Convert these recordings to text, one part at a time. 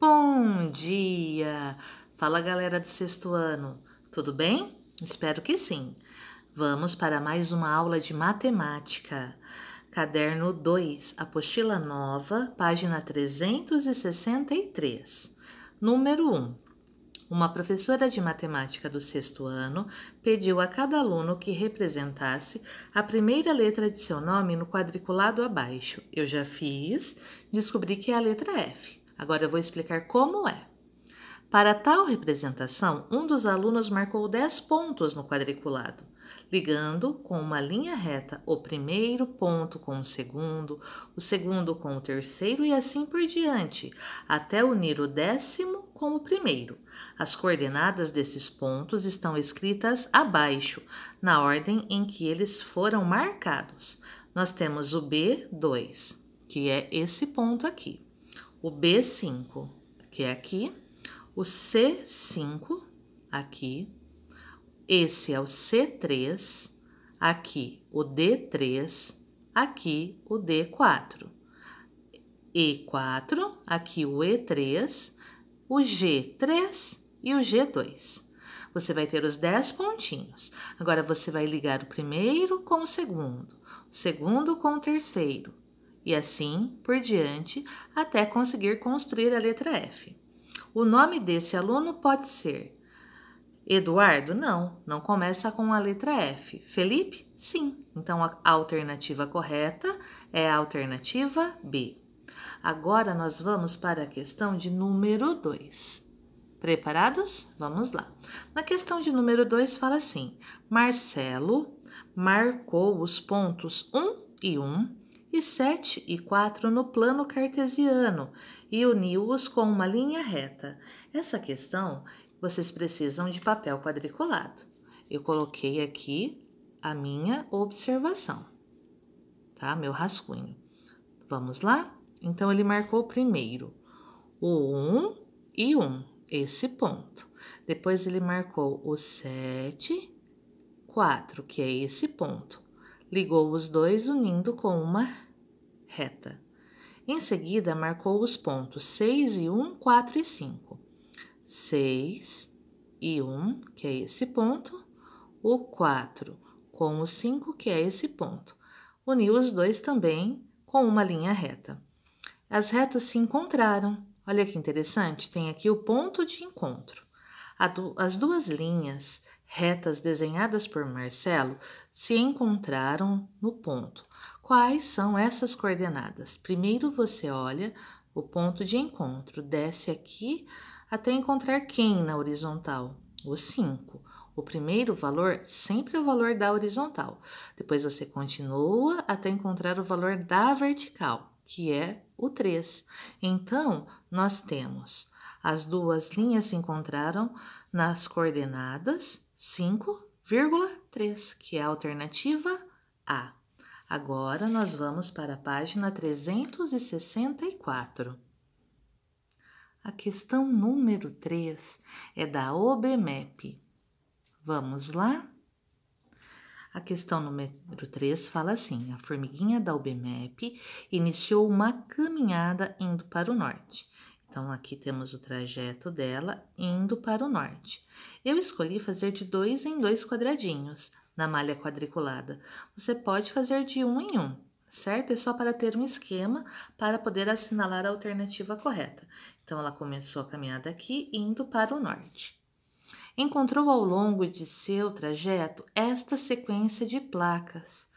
Bom dia! Fala, galera do sexto ano, tudo bem? Espero que sim. Vamos para mais uma aula de matemática. Caderno 2, apostila nova, página 363. Número 1. Uma professora de matemática do sexto ano pediu a cada aluno que representasse a primeira letra de seu nome no quadriculado abaixo. Eu já fiz, descobri que é a letra F. Agora eu vou explicar como é. Para tal representação, um dos alunos marcou 10 pontos no quadriculado, ligando com uma linha reta o primeiro ponto com o segundo com o terceiro e assim por diante, até unir o 10º com o primeiro. As coordenadas desses pontos estão escritas abaixo, na ordem em que eles foram marcados. Nós temos o B2, que é esse ponto aqui. O B5, que é aqui, o C5, aqui, esse é o C3, aqui o D3, aqui o D4, E4, aqui o E3, o G3 e o G2. Você vai ter os 10 pontinhos. Agora você vai ligar o primeiro com o segundo com o terceiro, e assim por diante, até conseguir construir a letra F. O nome desse aluno pode ser Eduardo? Não começa com a letra F. Felipe? Sim. Então, a alternativa correta é a alternativa B. Agora, nós vamos para a questão de número 2. Preparados? Vamos lá. Na questão de número 2, fala assim: Marcelo marcou os pontos 1 e 1 e 7 e 4 no plano cartesiano e uniu-os com uma linha reta. Essa questão, vocês precisam de papel quadriculado. Eu coloquei aqui a minha observação, tá? Meu rascunho. Vamos lá? Então, ele marcou primeiro o 1 e 1, esse ponto. Depois, ele marcou o 7, 4, que é esse ponto. Ligou os dois unindo com uma reta. Em seguida, marcou os pontos 6 e 1, 4 e 5. 6 e 1, que é esse ponto. O 4 com o 5, que é esse ponto. Uniu os dois também com uma linha reta. As retas se encontraram. Olha que interessante, tem aqui o ponto de encontro. As duas linhas retas desenhadas por Marcelo se encontraram no ponto. Quais são essas coordenadas? Primeiro você olha o ponto de encontro, desce aqui até encontrar quem na horizontal? O 5. O primeiro valor sempre é o valor da horizontal. Depois você continua até encontrar o valor da vertical, que é o 3. Então, nós temos as duas linhas se encontraram nas coordenadas 5,3, que é a alternativa A. Agora, nós vamos para a página 364. A questão número 3 é da OBMEP. Vamos lá? A questão número 3 fala assim: a formiguinha da OBMEP iniciou uma caminhada indo para o norte. Então, aqui temos o trajeto dela indo para o norte. Eu escolhi fazer de 2 em 2 quadradinhos na malha quadriculada. Você pode fazer de 1 em 1, certo? É só para ter um esquema para poder assinalar a alternativa correta. Então, ela começou a caminhada aqui indo para o norte. Encontrou ao longo de seu trajeto esta sequência de placas.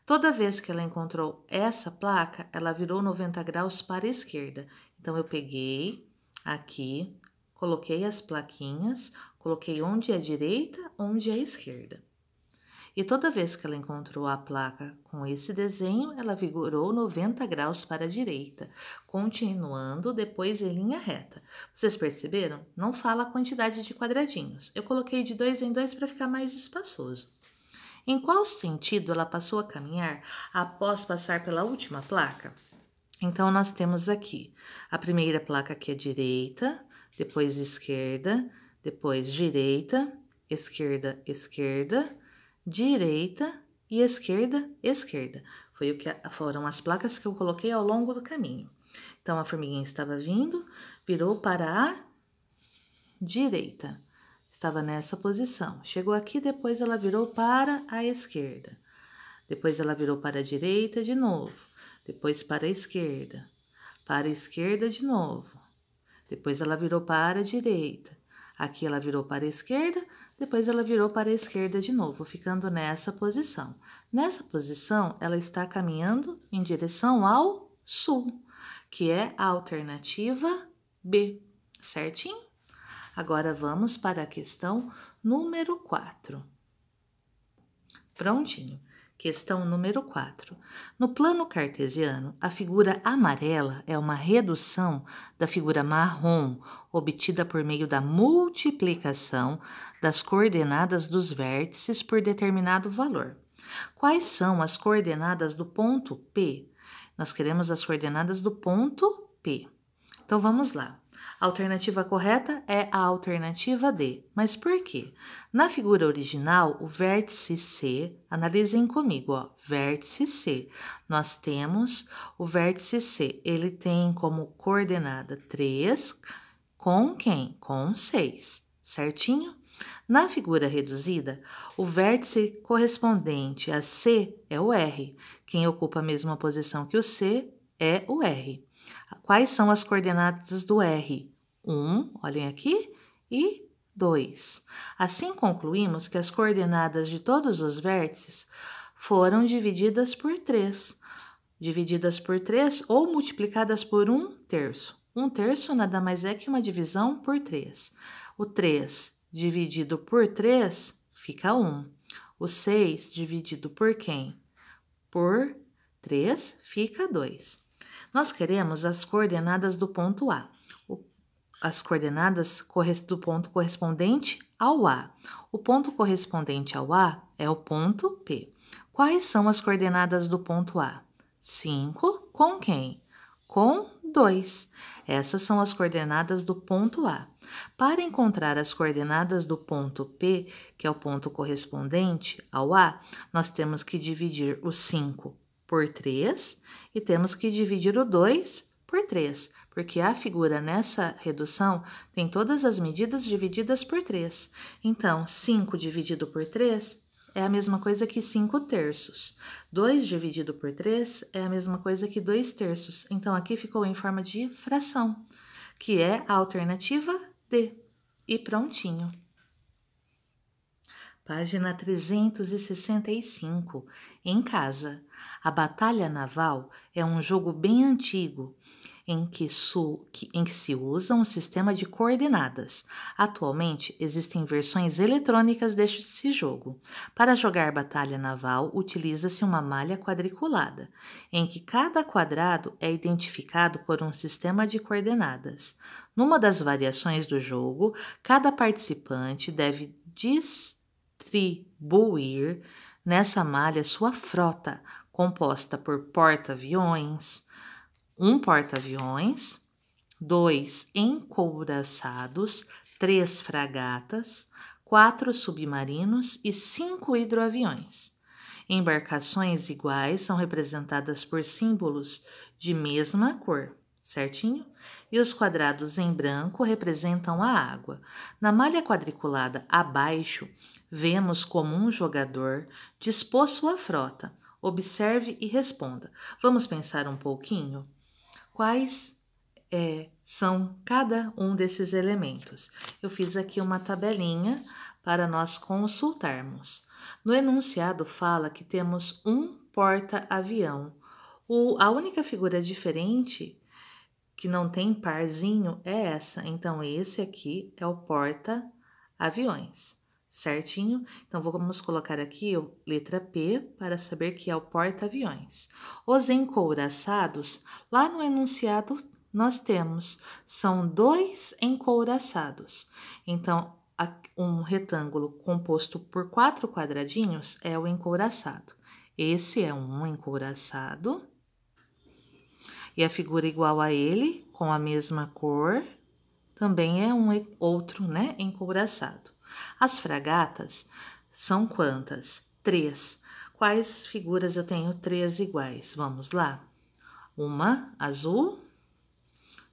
Toda vez que ela encontrou essa placa, ela virou 90 graus para a esquerda. Então, eu peguei aqui, coloquei as plaquinhas, coloquei onde é a direita, onde é a esquerda. E toda vez que ela encontrou a placa com esse desenho, ela virou 90 graus para a direita, continuando depois em linha reta. Vocês perceberam? Não fala a quantidade de quadradinhos. Eu coloquei de 2 em 2 para ficar mais espaçoso. Em qual sentido ela passou a caminhar após passar pela última placa? Então, nós temos aqui a primeira placa que é direita, depois esquerda, depois direita, esquerda, esquerda, direita e esquerda, esquerda. Foram as placas que eu coloquei ao longo do caminho. Então, a formiguinha estava vindo, virou para a direita. Estava nessa posição. Chegou aqui, depois ela virou para a esquerda. Depois ela virou para a direita de novo. Depois para a esquerda. Para a esquerda de novo. Depois ela virou para a direita. Aqui ela virou para a esquerda, depois ela virou para a esquerda de novo, ficando nessa posição. Nessa posição, ela está caminhando em direção ao sul, que é a alternativa B, certinho? Agora vamos para a questão número 4. Prontinho. Questão número 4. No plano cartesiano, a figura amarela é uma redução da figura marrom, obtida por meio da multiplicação das coordenadas dos vértices por determinado valor. Quais são as coordenadas do ponto P? Nós queremos as coordenadas do ponto P. Então, vamos lá. A alternativa correta é a alternativa D. Mas por quê? Na figura original, o vértice C, analisem comigo, ó, vértice C. Nós temos o vértice C, ele tem como coordenada 3, com quem? Com 6, certinho? Na figura reduzida, o vértice correspondente a C é o R. Quem ocupa a mesma posição que o C é o R. Quais são as coordenadas do R? 1, olhem aqui, e 2. Assim concluímos que as coordenadas de todos os vértices foram divididas por 3. Divididas por 3 ou multiplicadas por 1/3. 1/3 nada mais é que uma divisão por 3. O 3 dividido por 3 fica 1. O 6 dividido por quem? Por 3 fica 2. Nós queremos as coordenadas do ponto A. As coordenadas do ponto correspondente ao A. O ponto correspondente ao A é o ponto P. Quais são as coordenadas do ponto A? 5 com quem? Com 2. Essas são as coordenadas do ponto A. Para encontrar as coordenadas do ponto P, que é o ponto correspondente ao A, nós temos que dividir o 5 por 3 e temos que dividir o 2 por 3, porque a figura nessa redução tem todas as medidas divididas por 3. Então, 5 dividido por 3 é a mesma coisa que 5/3. 2 dividido por 3 é a mesma coisa que 2/3. Então, aqui ficou em forma de fração, que é a alternativa D. E prontinho. Página 365. Em casa. A batalha naval é um jogo bem antigo em que se usa um sistema de coordenadas. Atualmente, existem versões eletrônicas deste jogo. Para jogar batalha naval, utiliza-se uma malha quadriculada, em que cada quadrado é identificado por um sistema de coordenadas. Numa das variações do jogo, cada participante deve distribuir nessa malha sua frota, composta por porta-aviões, 1 porta-aviões, 2 encouraçados, 3 fragatas, 4 submarinos e 5 hidroaviões. Embarcações iguais são representadas por símbolos de mesma cor, certinho? E os quadrados em branco representam a água. Na malha quadriculada abaixo, vemos como um jogador dispôs sua frota. Observe e responda. Vamos pensar um pouquinho? Quais são cada um desses elementos? Eu fiz aqui uma tabelinha para nós consultarmos. No enunciado fala que temos um porta-avião. A única figura diferente que não tem parzinho é essa. Então, esse aqui é o porta-aviões, certinho? Então, vamos colocar aqui letra P para saber que é o porta-aviões. Os encouraçados, lá no enunciado nós temos, são 2 encouraçados. Então, um retângulo composto por 4 quadradinhos é o encouraçado. Esse é um encouraçado. E a figura igual a ele, com a mesma cor, também é outro, né, encouraçado. As fragatas são quantas? 3. Quais figuras eu tenho 3 iguais? Vamos lá. Uma azul,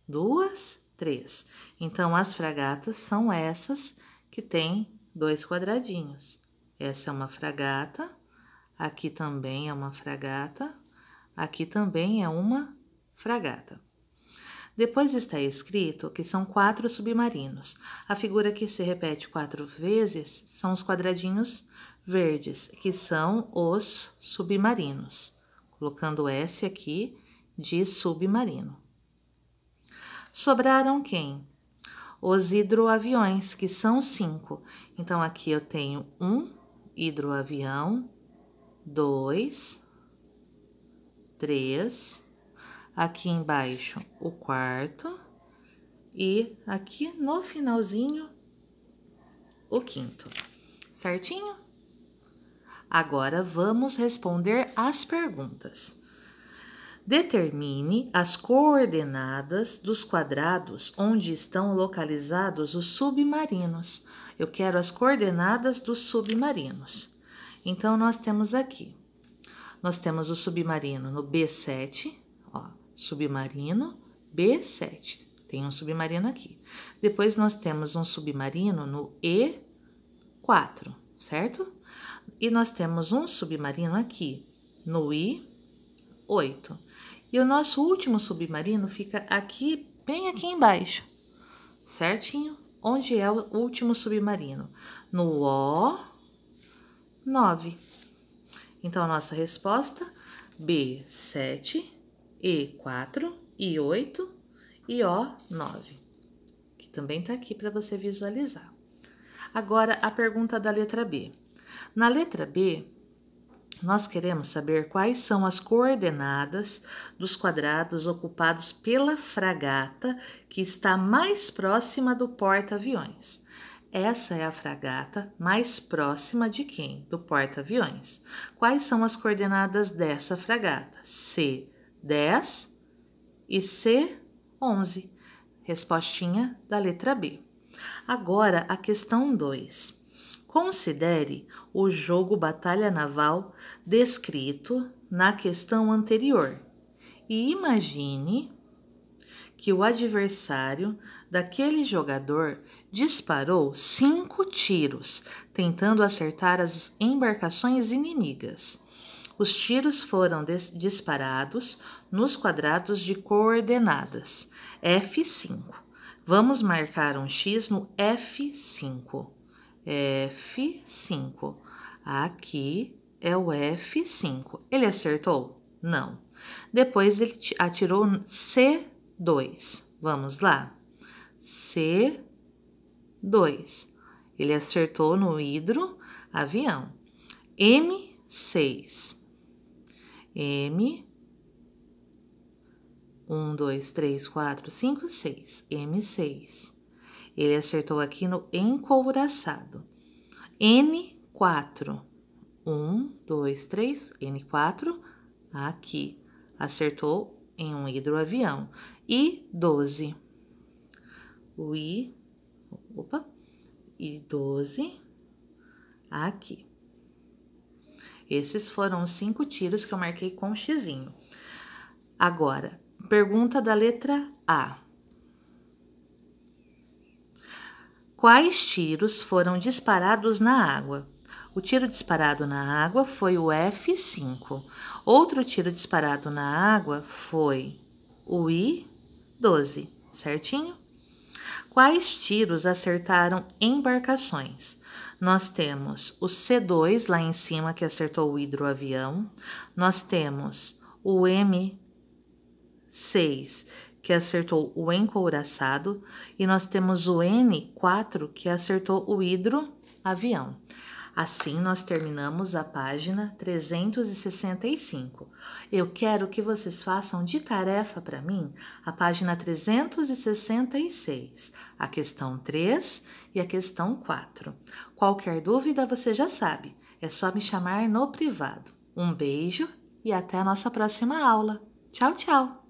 2, 3. Então, as fragatas são essas que têm 2 quadradinhos. Essa é uma fragata, aqui também é uma fragata, aqui também é uma fragata. Depois está escrito que são 4 submarinos. A figura que se repete 4 vezes são os quadradinhos verdes, que são os submarinos. Colocando S aqui de submarino. Sobraram quem? Os hidroaviões, que são 5. Então, aqui eu tenho um hidroavião, 2, 3, aqui embaixo o quarto e aqui no finalzinho o quinto, certinho? Agora vamos responder as perguntas. Determine as coordenadas dos quadrados onde estão localizados os submarinos. Eu quero as coordenadas dos submarinos. Então, nós temos aqui. Nós temos o submarino no B7, ó, submarino B7. Tem um submarino aqui. Depois, nós temos um submarino no E4, certo? E nós temos um submarino aqui no I8. E o nosso último submarino fica aqui, bem aqui embaixo, certinho? Onde é o último submarino? No O9. Então, a nossa resposta, B7, E4, I8 e O9, que também tá aqui para você visualizar. Agora, a pergunta da letra B. Na letra B, nós queremos saber quais são as coordenadas dos quadrados ocupados pela fragata que está mais próxima do porta-aviões. Essa é a fragata mais próxima de quem? Do porta-aviões. Quais são as coordenadas dessa fragata? C10 e C11. Respostinha da letra B. Agora, a questão 2. Considere o jogo Batalha Naval descrito na questão anterior e imagine que o adversário daquele jogador disparou 5 tiros, tentando acertar as embarcações inimigas. Os tiros foram disparados nos quadrados de coordenadas F5. Vamos marcar um X no F5. F5. Aqui é o F5. Ele acertou? Não. Depois ele atirou C2. Vamos lá. C2. Ele acertou no hidroavião. M6. M. 1, 2, 3, 4, 5, 6. M6. Ele acertou aqui no encouraçado. N4. 1, 2, 3. N4. Aqui. Acertou em um hidroavião. I12. O I12. Aqui. Esses foram os 5 tiros que eu marquei com xizinho. Agora, pergunta da letra A. Quais tiros foram disparados na água? O tiro disparado na água foi o F5. Outro tiro disparado na água foi o I12, certinho? Quais tiros acertaram embarcações? Nós temos o C2 lá em cima, que acertou o hidroavião. Nós temos o M6, que acertou o encouraçado, e nós temos o N4, que acertou o hidroavião. Assim, nós terminamos a página 365. Eu quero que vocês façam de tarefa para mim a página 366, a questão 3 e a questão 4. Qualquer dúvida, você já sabe, é só me chamar no privado. Um beijo e até a nossa próxima aula. Tchau, tchau!